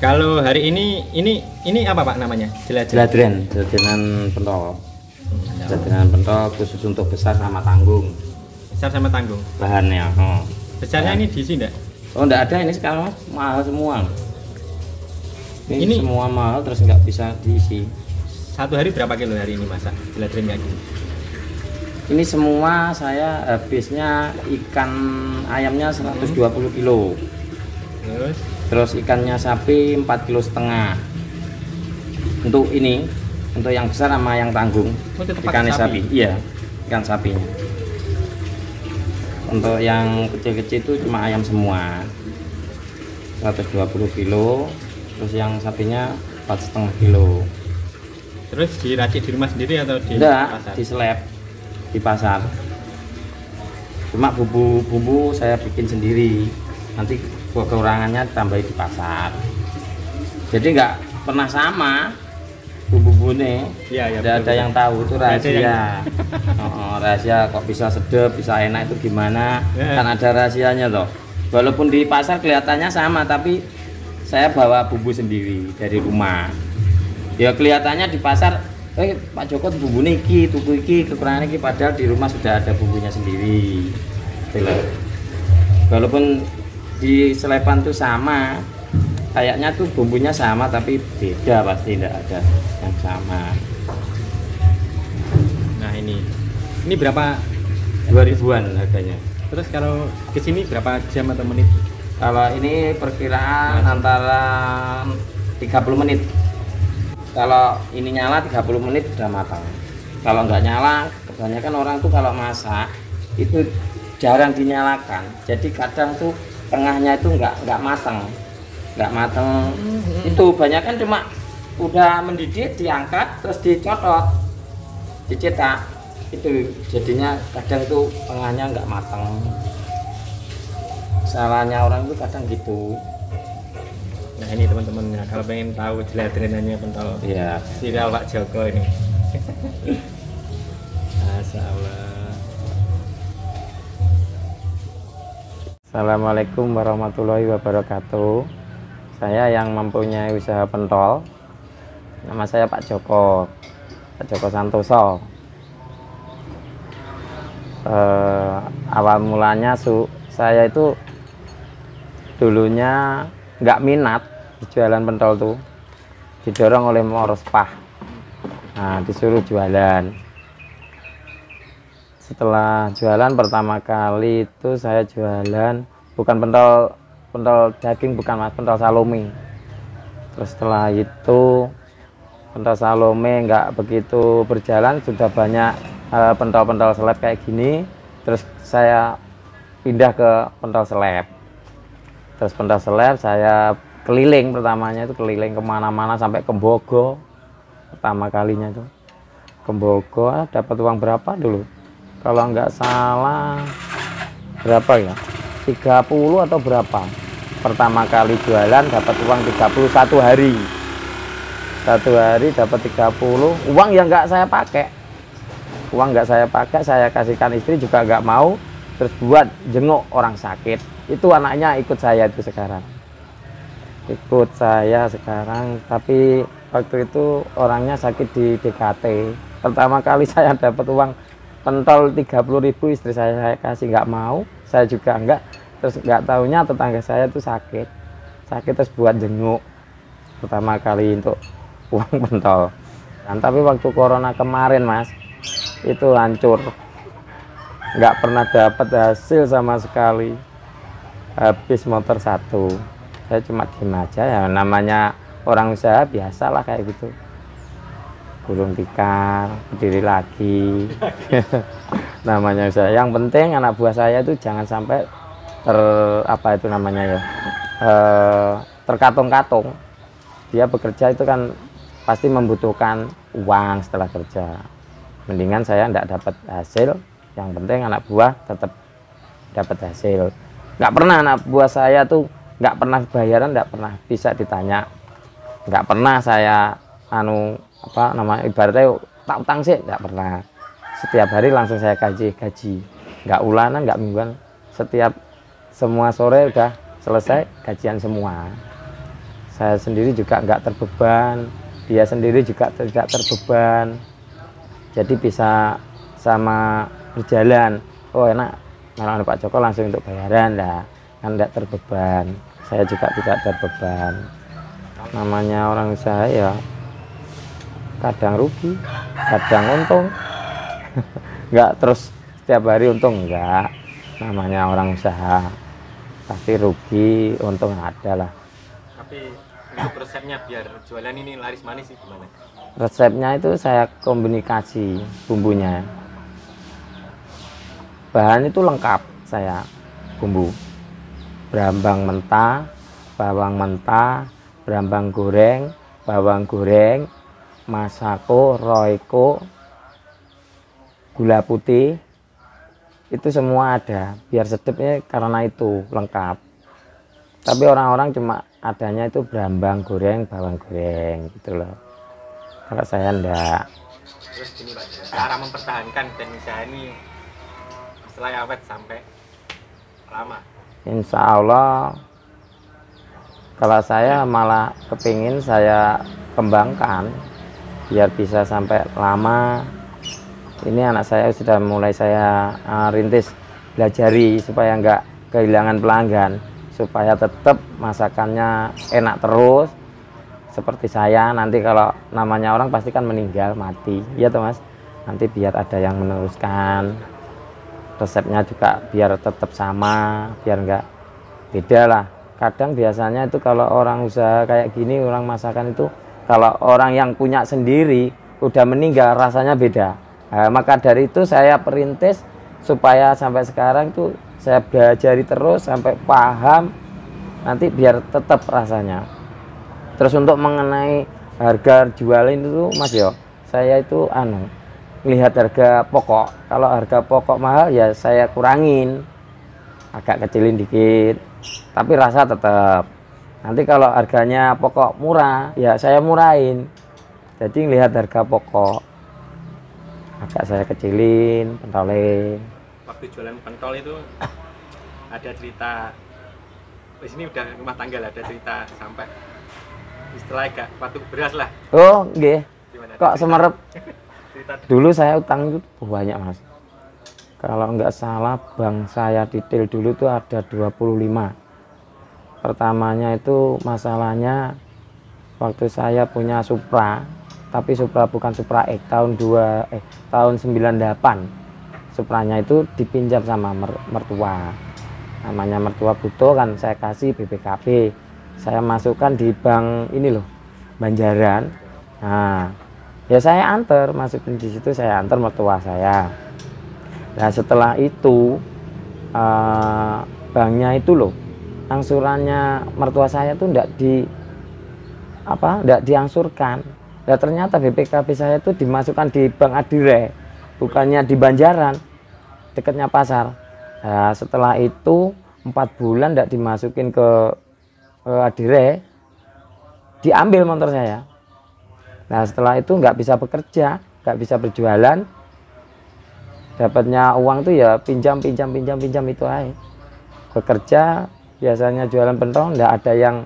Kalau hari ini apa Pak namanya? Jeladranan pentol. Jeladranan pentol khusus untuk besar sama tanggung. Besar sama tanggung. Bahannya. Besarnya ini diisi enggak? Oh, enggak ada, ini sekarang Mas, mahal semua. Ini semua mahal terus nggak bisa diisi. Satu hari berapa kilo hari ini masak jeladranan kayak gini? Ini semua saya habisnya ikan ayamnya 120 kilo. Terus ikannya sapi 4,5 kilo. Untuk ini, untuk yang besar sama yang tanggung. Ikan sapi. Iya, ikan sapinya. Untuk yang kecil-kecil itu cuma ayam semua. 120 kilo. Terus yang sapinya 4,5 kilo. Terus diracik di rumah sendiri atau di pasar? Di slab, di pasar. Cuma bumbu saya bikin sendiri. Nanti kekurangannya tambahin di pasar. Jadi nggak pernah sama bumbu-bumbunya. Iya, tidak ada yang tahu, itu rahasia. Rahasia kok bisa sedap, bisa enak itu gimana? Kan ada rahasianya loh. Walaupun di pasar kelihatannya sama, tapi saya bawa bumbu sendiri dari rumah. Ya kelihatannya di pasar, Pak Joko bumbu niki, tuku iki, kekurangan iki, padahal di rumah sudah ada bumbunya sendiri. Walaupun di selepan tuh sama, kayaknya tuh bumbunya sama tapi beda, pasti tidak ada yang sama. Nah ini berapa? 2000-an harganya. Terus kalau kesini berapa jam atau menit? Kalau ini perkiraan antara 30 menit. Kalau ini nyala 30 menit sudah matang. Kalau nggak nyala, kebanyakan orang tuh kalau masak itu jarang dinyalakan. Jadi kadang tuh tengahnya itu nggak matang. Itu banyak kan cuma udah mendidih diangkat terus dicocot, dicetak. Itu jadinya kadang tuh tengahnya nggak matang. Salahnya orang itu kadang gitu. Nah ini teman-teman, kalau pengen tahu jeladrenannya pentol, ya serial Pak Joko ini. Masya Allah. Assalamualaikum warahmatullahi wabarakatuh. Saya yang mempunyai usaha pentol. Nama saya Pak Joko Santoso. Awal mulanya saya itu dulunya nggak minat jualan pentol tuh, didorong oleh Morospah. Nah, disuruh jualan. Setelah jualan pertama kali itu saya jualan bukan pentol daging, bukan Mas, pentol Salome. Terus setelah itu pentol Salome nggak begitu berjalan, sudah banyak pentol-pentol seleb kayak gini. Terus saya pindah ke pentol seleb. Terus pentol seleb saya keliling, pertamanya itu keliling kemana-mana sampai ke Bogo. Pertama kalinya itu ke Bogo, dapat uang berapa dulu? Kalau nggak salah berapa ya? 30 atau berapa? Pertama kali jualan dapat uang 31 hari. Satu hari dapat 30, uang yang nggak saya pakai. Saya kasihkan istri juga nggak mau. Terus buat jenguk orang sakit. Itu anaknya ikut saya itu sekarang. Tapi waktu itu orangnya sakit di DKT. Pertama kali saya dapat uang pentol 30.000, istri saya kasih nggak mau, saya juga enggak. Terus nggak taunya tetangga saya tuh sakit terus buat jenguk pertama kali untuk uang pentol. Dan tapi waktu corona kemarin Mas, itu hancur, nggak pernah dapat hasil sama sekali, habis motor satu. Saya cuma diem aja, ya namanya orang usaha biasalah kayak gitu, gulung tikar, berdiri lagi. Namanya usaha. Yang penting anak buah saya itu jangan sampai terkatung-katung. Dia bekerja itu kan pasti membutuhkan uang setelah kerja. Mendingan saya enggak dapat hasil, yang penting anak buah tetap dapat hasil. Nggak pernah anak buah saya tuh nggak pernah bayaran, nggak pernah bisa ditanya, nggak pernah saya ibaratnya tak utang sih, nggak pernah. Setiap hari langsung saya gaji, nggak ulanan, nggak mingguan. Semua sore udah selesai gajian semua. Saya sendiri juga nggak terbeban, dia sendiri juga tidak terbeban. Jadi bisa sama berjalan. Oh enak, malah Pak Joko langsung untuk bayaran lah, kan tidak terbeban. Saya juga tidak terbeban. Namanya orang usaha ya kadang rugi, kadang untung. Nggak terus setiap hari untung, enggak. Namanya orang usaha pasti rugi, untung ada lah. Tapi untuk resepnya biar jualan ini laris manis sih gimana? Resepnya itu saya komunikasi bumbunya. Bahan itu lengkap saya bumbu. Brambang mentah, bawang mentah, brambang goreng, bawang goreng, masako, royco, gula putih. Itu semua ada. Biar sedapnya karena itu lengkap. Tapi orang-orang cuma adanya itu brambang goreng, bawang goreng gitu loh. Kalau saya enggak. Terus gini Pak, cara mempertahankan dan usaha ini setelah awet sampai lama. Insya Allah kalau saya malah kepingin saya kembangkan biar bisa sampai lama. Ini anak saya sudah mulai saya rintis belajari supaya enggak kehilangan pelanggan, supaya tetap masakannya enak terus. Seperti saya nanti kalau namanya orang pasti kan meninggal mati ya toh Mas, nanti biar ada yang meneruskan, resepnya juga biar tetap sama, biar enggak beda lah. Kadang biasanya itu kalau orang usaha kayak gini, orang masakan itu kalau orang yang punya sendiri udah meninggal rasanya beda. Nah, maka dari itu saya perintis supaya sampai sekarang itu saya belajari terus sampai paham, nanti biar tetap rasanya. Terus untuk mengenai harga jualin itu Mas yo, saya itu lihat harga pokok. Kalau harga pokok mahal ya saya kurangin, agak kecilin dikit, tapi rasa tetap. Nanti kalau harganya pokok murah ya saya murahin. Jadi lihat harga pokok, agak saya kecilin, pentolin. Waktu jualan pentol itu ada cerita, di sini udah rumah tangga lah, ada cerita sampai istilah agak patuk beras lah. Oh nggih. Gimana? Kok semerep? Cerita Dulu saya utang itu banyak Mas. Kalau nggak salah bank saya detail dulu tuh ada 25. Pertamanya itu masalahnya waktu saya punya Supra, tapi Supra bukan Supra X tahun 98. Supranya itu dipinjam sama mertua. Namanya mertua butuh kan saya kasih BPKB. Saya masukkan di bank ini loh, Banjaran. Nah, ya saya antar, masukin di situ, saya antar mertua saya. Nah setelah itu banknya itu loh, angsurannya mertua saya tuh enggak diangsurkan. Nah ternyata BPKB saya tuh dimasukkan di Bank Adire, bukannya di Banjaran, dekatnya pasar. Nah setelah itu 4 bulan enggak dimasukin ke Adire, diambil motor saya. Nah setelah itu nggak bisa bekerja, nggak bisa berjualan, dapatnya uang tuh ya pinjam itu aja. Bekerja biasanya jualan pentol, nggak ada yang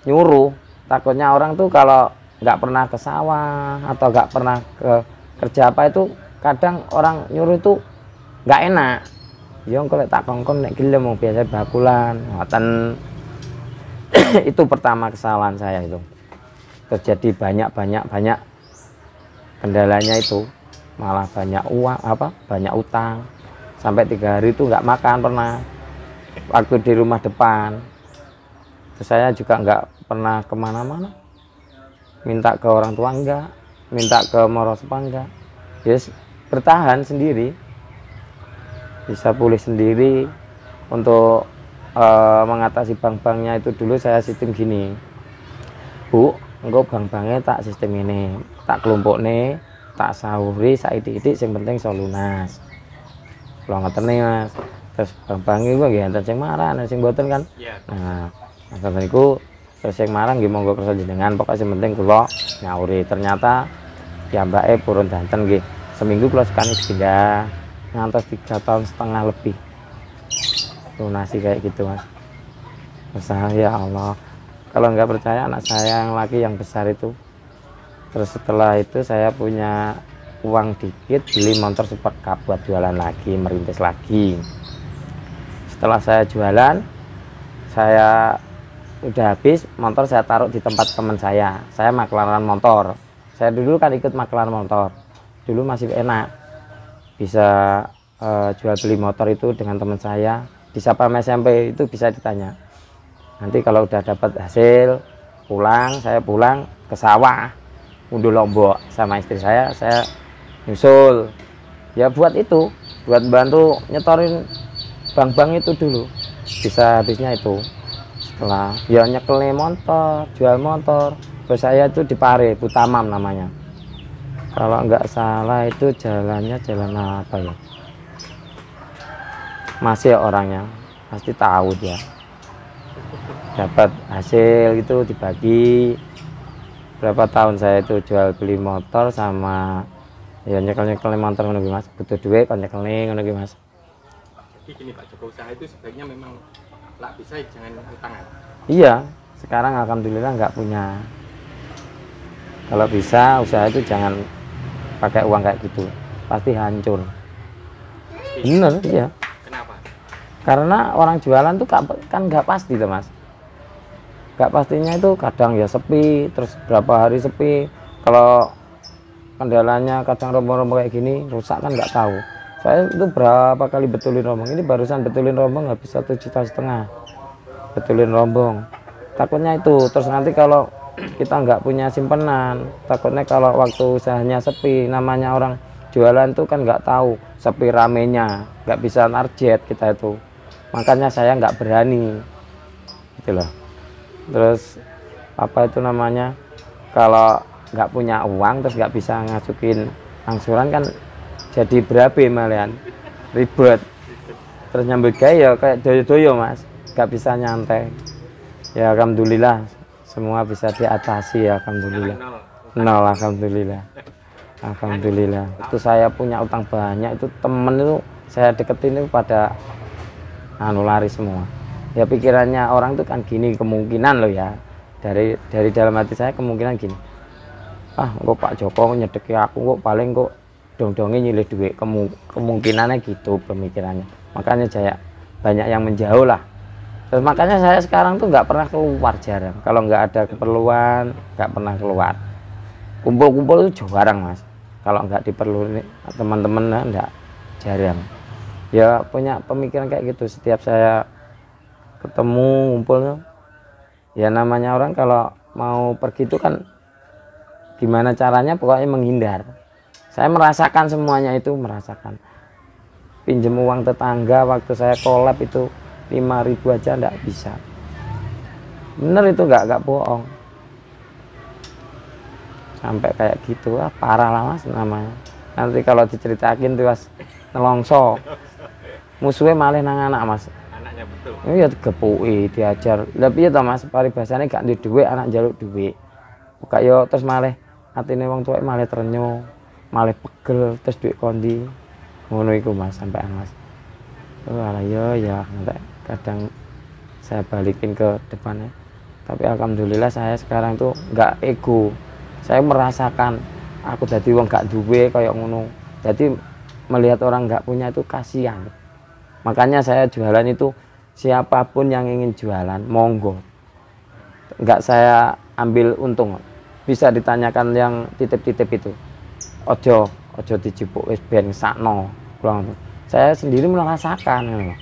nyuruh. Takutnya orang tuh kalau nggak pernah ke sawah atau nggak pernah ke kerja apa itu, kadang orang nyuruh itu nggak enak. Yang kalau tak kongkon nek gelem mau biasa bakulan, ngoten. Itu pertama kesalahan saya itu. Terjadi banyak kendalanya itu, malah banyak uang banyak utang, sampai 3 hari itu nggak makan pernah waktu di rumah depan. Terus saya juga nggak pernah kemana-mana, minta ke orang tua enggak, minta ke Morosepa enggak, yes, bertahan sendiri, bisa pulih sendiri. Untuk mengatasi bank-banknya itu dulu saya sistem gini, Bu, engko bank-banknya tak sistem ini, tak kelompok nih, tak sahuri saidik-idik, yang penting so lunas. Kalau ngerti nih Mas, terus bank-banknya gue gak enten sing marah, enten sing boten kan. Nah, maksudnya itu terus yang marah nggih monggo kersa jenengan, pokoknya yang penting kula nyauri. Ternyata ya mbake purun danten nggih. Seminggu kula sekali sepindah, ngantos 3,5 tahun lebih lunasi kayak gitu Mas. Usaha ya Allah, Kalau nggak percaya, anak saya yang laki yang besar itu. Terus setelah itu saya punya uang dikit, beli motor Super Cup buat jualan lagi, merintis lagi. Setelah saya jualan, saya udah habis, motor saya taruh di tempat teman saya. Saya makelaran motor. Saya dulu kan ikut makelaran motor. Dulu masih enak, bisa jual beli motor itu dengan teman saya. Di Sapam SMP itu bisa ditanya. Nanti kalau udah dapat hasil, saya pulang ke sawah, unduh Lombok sama istri saya nyusul. Ya buat itu, buat bantu nyetorin bank-bank itu dulu. Bisa habisnya itu. Setelah ya nyekelnya motor, jual motor. Terus saya itu di Pare, Butamam namanya. Kalau nggak salah itu jalannya jalan apa ya? Masih orangnya, pasti tahu dia. Dapat hasil itu dibagi. Berapa tahun saya itu jual beli motor sama ya nyekel motor ngono Mas. Butuh duit kon nyekelne ngono Mas. Jadi gini Pak, Joko, usaha itu sebaiknya memang lah bisa jangan utangan. Iya, sekarang alhamdulillah nggak punya. Kalau bisa usaha itu jangan pakai uang kayak gitu, pasti hancur. Bener, iya. Kenapa? Karena orang jualan tuh kan nggak pasti tuh Mas. Nggak pastinya itu kadang ya sepi, terus berapa hari sepi. Kalau kendalanya kadang rombong-rombong kayak gini rusak kan nggak tahu. Saya itu berapa kali betulin rombong, ini barusan betulin rombong habis 1,5 juta, betulin rombong. Takutnya itu, terus nanti kalau kita nggak punya simpenan, takutnya kalau waktu usahanya sepi, namanya orang jualan tuh kan nggak tahu sepi ramenya, nggak bisa target kita itu. Makanya saya nggak berani, gitu loh. Terus apa itu namanya, kalau nggak punya uang terus nggak bisa ngasukin angsuran kan jadi berabe malahan, ribet. Terus nyambut gawe ya kayak doyo-doyo Mas, nggak bisa nyantai. Ya alhamdulillah semua bisa diatasi ya, alhamdulillah. Nol, alhamdulillah. Alhamdulillah. Itu saya punya utang banyak, itu temen itu saya deketin itu pada lari semua. Ya pikirannya orang itu kan gini, kemungkinan loh ya. Dari dalam hati saya kemungkinan gini. Ah, kok Pak Joko nyedeki aku kok paling kok dong-dongnya nyilih duit, kemungkinannya gitu pemikirannya. Makanya saya banyak yang menjauh lah. Terus makanya saya sekarang tuh nggak pernah keluar, jarang. Kalau nggak ada keperluan nggak pernah keluar. Kumpul-kumpul itu jarang Mas. Kalau nggak diperlukan teman-teman enggak, jarang. Ya punya pemikiran kayak gitu. Setiap saya ketemu ngumpul, ya namanya orang kalau mau pergi itu kan gimana caranya, pokoknya menghindar. Saya merasakan semuanya itu, merasakan. Pinjem uang tetangga waktu saya kolab itu 5.000 aja enggak bisa. Bener itu enggak bohong. Sampai kayak gitu, parah lah Mas namanya. Nanti kalau diceritakin tuh Mas nelongso. Musuhnya malah nang anak Mas. Anaknya betul. Iya digepuki, diajar. Lah piye to Mas, paribasane gak ndek dhuwit, anak njaluk dhuwit. Buka yo terus malah atine wong tuwek malah trenyo, malah pegel, terus duit kondi. Ngono iku Mas, sampean Mas. Oh alah yo ya, nanti kadang saya balikin ke depannya. Tapi alhamdulillah saya sekarang tuh nggak ego. Saya merasakan aku jadi wong gak duwe kayak ngono. Jadi melihat orang nggak punya itu kasihan. Makanya saya jualan itu siapapun yang ingin jualan monggo. Nggak saya ambil untung. Bisa ditanyakan yang titip-titip itu. Ojo dijupuk wis ben sakno. Saya sendiri merasakan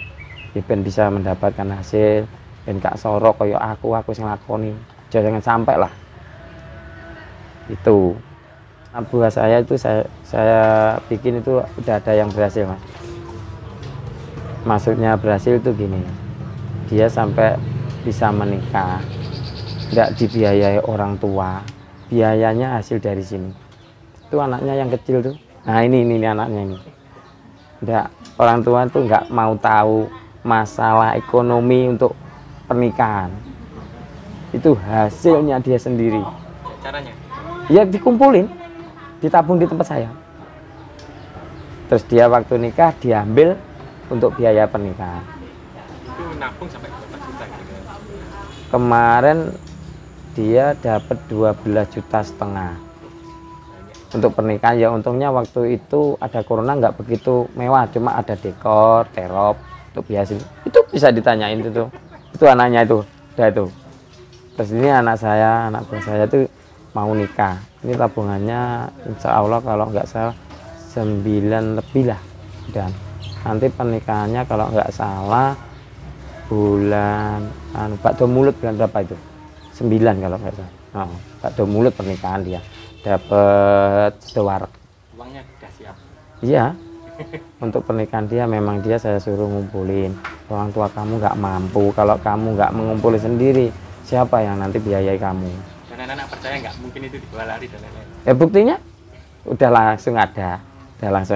ya ben bisa mendapatkan hasil, ben gak sorok kayak aku sing lakoni. Jangan sampai lah. Itu buah saya itu saya bikin itu udah ada yang berhasil Mas. Maksudnya berhasil itu gini, dia sampai bisa menikah, nggak dibiayai orang tua, biayanya hasil dari sini. Itu anaknya yang kecil tuh, nah ini anaknya ini, nggak, orang tua tuh nggak mau tahu masalah ekonomi untuk pernikahan. Itu hasilnya dia sendiri. Caranya? Ya dikumpulin, ditabung di tempat saya. Terus dia waktu nikah diambil untuk biaya pernikahan. Itu nabung sampai berapa juta gitu? Kemarin dia dapat 12,5 juta untuk pernikahan. Ya untungnya waktu itu ada corona, nggak begitu mewah, cuma ada dekor, terop untuk biasa. Itu bisa ditanyain itu anaknya itu, udah itu. Terus ini anak buah saya itu mau nikah. Ini tabungannya insya Allah kalau nggak salah 9 lebih lah. Dan nanti pernikahannya kalau nggak salah bulan bakdo mulut bulan berapa itu? 9 kalau nggak salah. Bakdo mulut pernikahan dia. Dapat sewarek. Uangnya udah siap. Iya. Untuk pernikahan dia memang saya suruh ngumpulin. Orang tua kamu nggak mampu, kalau kamu nggak mengumpulin sendiri, siapa yang nanti biayai kamu? Dan anak-anak percaya nggak mungkin itu dibawa lari dan lain-lain. Buktinya udah langsung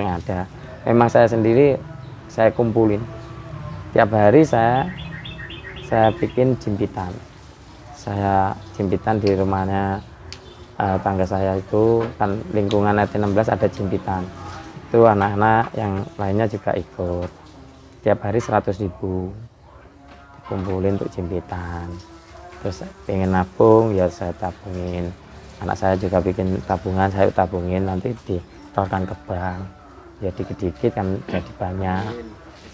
ada. Memang saya sendiri saya kumpulin. Tiap hari saya bikin jimpitan. Saya jimpitan di rumahnya tangga saya itu kan lingkungan RT 16 ada jimpitan. Itu anak-anak yang lainnya juga ikut. Tiap hari 100.000 kumpulin untuk jimpitan. Terus pengen nabung ya saya tabungin. Anak saya juga bikin tabungan, saya tabungin, nanti ditorkan ke bank. Ya dikit-dikit kan jadi banyak.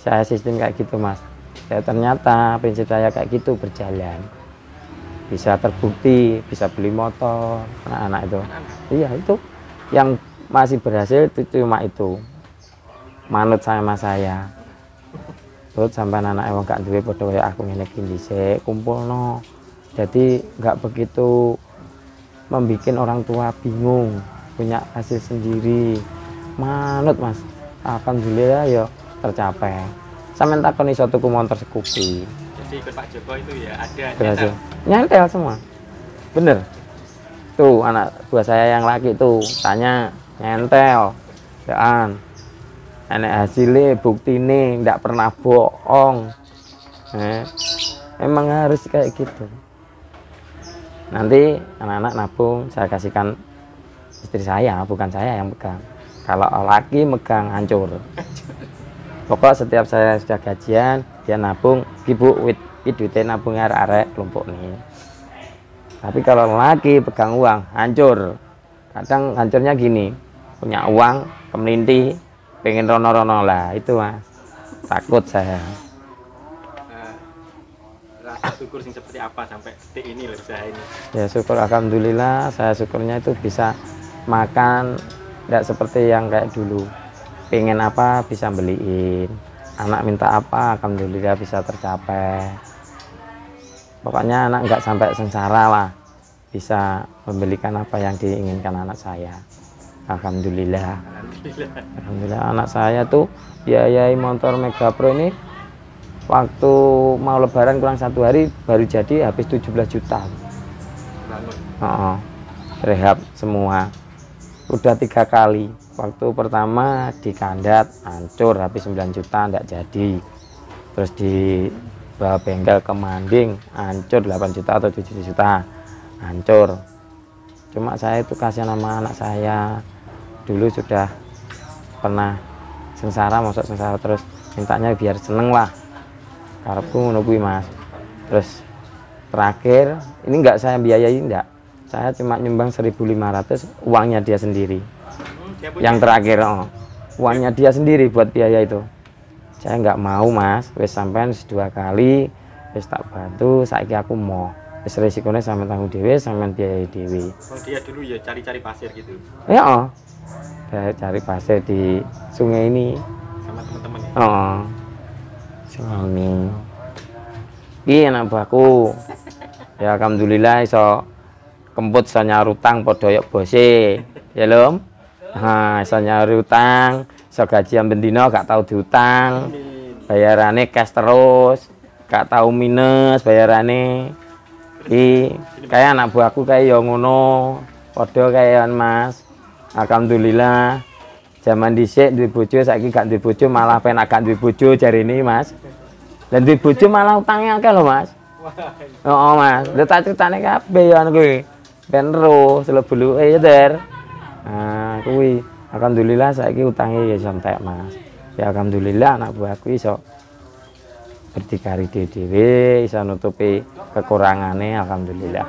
Saya sistem kayak gitu mas. Ya ternyata prinsip saya kayak gitu berjalan. Bisa terbukti, bisa beli motor anak-anak itu. Iya itu yang masih berhasil itu cuma itu. Manut sama saya. Terus sampai anak emang gak duwe padha kaya aku ngene iki dhisik kumpulno. Jadi nggak begitu membuat orang tua bingung, punya hasil sendiri. Manut mas, alhamdulillah ya tercapai. Sampeyan takon iso tuku motor Scoopy. Jadi ikut Pak Joko itu ya ada Berhasil. Nyantel semua. Bener. Tuh anak buah saya yang laki tuh tanya nyentel. Yaan. Enek hasilnya bukti nih, nggak pernah bohong. Emang harus kayak gitu. Nanti anak-anak nabung saya kasihkan istri saya, bukan saya yang pegang. Kalau laki megang hancur. Pokok setiap saya sudah gajian dia nabung, ibu duitnya nabung arek kelompok nih. Tapi kalau laki pegang uang hancur. Kadang hancurnya gini, punya uang kemelinti, pengen rono-rono lah itu mas. Takut saya. Rasa syukur sing seperti apa sampai detik ini loh usaha ini? Ya syukur alhamdulillah, saya syukurnya itu bisa makan tidak seperti yang kayak dulu. Pengen apa bisa beliin, anak minta apa alhamdulillah bisa tercapai. Pokoknya anak nggak sampai sengsara lah, bisa membelikan apa yang diinginkan anak saya. Alhamdulillah. Alhamdulillah anak saya tuh biayai motor Mega Pro ini waktu mau lebaran kurang 1 hari baru jadi habis 17 juta. Rehab semua. Udah 3 kali. Waktu pertama di Kandat hancur habis 9 juta enggak jadi. Terus di bawa bengkel ke Manding hancur 8 juta atau 7 juta. Hancur. Cuma saya itu kasihan sama anak saya. Dulu sudah pernah sengsara, masuk sengsara terus mintanya biar seneng lah. Karepku ngono kuwi mas. Terus terakhir ini enggak saya biayai, enggak, saya cuma nyumbang 1.500 uangnya dia sendiri. Yang terakhir uangnya dia sendiri buat biaya itu. Saya enggak mau mas, wis sampean 2 kali wis tak bantu, saiki aku mau wis resikonya sampean tanggung dhewe, sampean biayai dhewe. Dia dulu ya cari-cari pasir gitu. Ya saya cari pasir di sungai ini sama teman-teman ya. Suami iya anak buahku ya alhamdulillah iso kemput iso nyaur utang padha kaya bose ya lho. Iso nyaur utang, iso gajian bendina gak tau diutang, bayarane cash terus gak tau minus bayarane. Kayak anak buahku kayak ya ngono padha kayak mas. Alhamdulillah zaman dhisik duwe bojo, saiki gak duwe bojo malah penak gak duwe bojo jarine mas. Dan duwe bojo malah utangnya akeh lho mas. Mas, lha tak critane kabeh ya kuwi. Ben ro selebuluke ya der. Kuwi alhamdulillah saiki utangnya ya sampai mas. Ya alhamdulillah anak buahku iso berdikari dhewe, iso nutupi kekurangane alhamdulillah.